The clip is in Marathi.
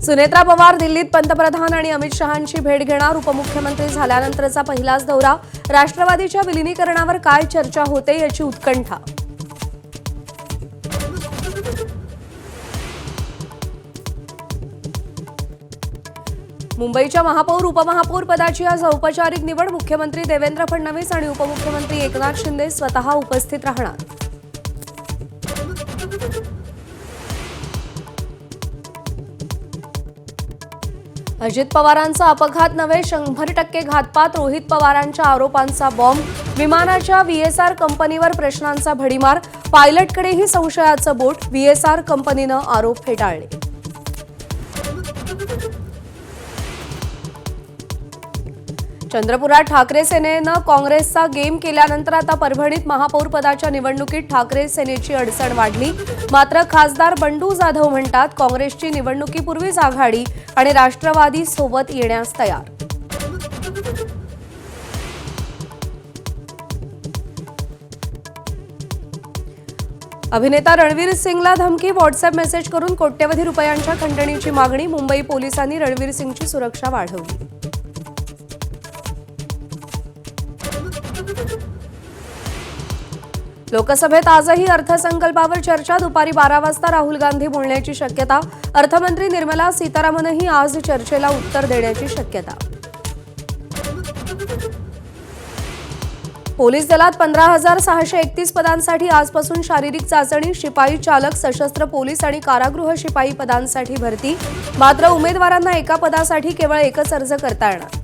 सुनेत्रा पवार दिल्लीत पंतप्रधान आणि अमित शहांची भेट घेणार. उपमुख्यमंत्री झाल्यानंतरचा पहिलाच दौरा. राष्ट्रवादीच्या विलीनीकरणावर काय चर्चा होते याची उत्कंठा. मुंबईच्या महापौर उपमहापौर पदाची आज औपचारिक निवड. मुख्यमंत्री देवेंद्र फडणवीस आणि उपमुख्यमंत्री एकनाथ शिंदे स्वतः उपस्थित राहणार. अजित पवारांचा अपघात नव्हे 100% घातपात. रोहित पवारांच्या आरोपांचा बॉम्ब. विमानाच्या व्हीएसआर कंपनीवर प्रश्नांचा भडीमार. पायलटकडेही संशयाचं बोट. व्हीएसआर कंपनीनं आरोप फेटाळले. चंद्रपुरात ठाकरे सेनेनं काँग्रेसचा गेम केल्यानंतर आता परभणीत महापौर पदाच्या निवडणुकीत ठाकरे सेनेची अडचण वाढली. मात्र खासदार बंडू जाधव म्हणतात काँग्रेसची निवडणुकीपूर्वीच आघाडी आणि राष्ट्रवादी सोबत येण्यास तयार. अभिनेता रणवीर सिंगला धमकी. व्हॉट्सअप मेसेज करून कोट्यवधी रुपयांच्या खंडणीची मागणी. मुंबई पोलिसांनी रणवीर सिंगची सुरक्षा वाढवली. लोकसभेत आजही अर्थसंकल्पावर चर्चा. दुपारी 12 वाजता राहुल गांधी बोलण्याची शक्यता. अर्थमंत्री निर्मला सीतारामनही आज चर्चेला उत्तर देण्याची शक्यता. पोलीस दलात 15,631 पदांसाठी आजपासून शारीरिक चाचणी. शिपाई चालक, सशस्त्र पोलीस आणि कारागृह शिपाई पदांसाठी भरती. मात्र उमेदवारांना एका पदासाठी केवळ एकच अर्ज करता येणार.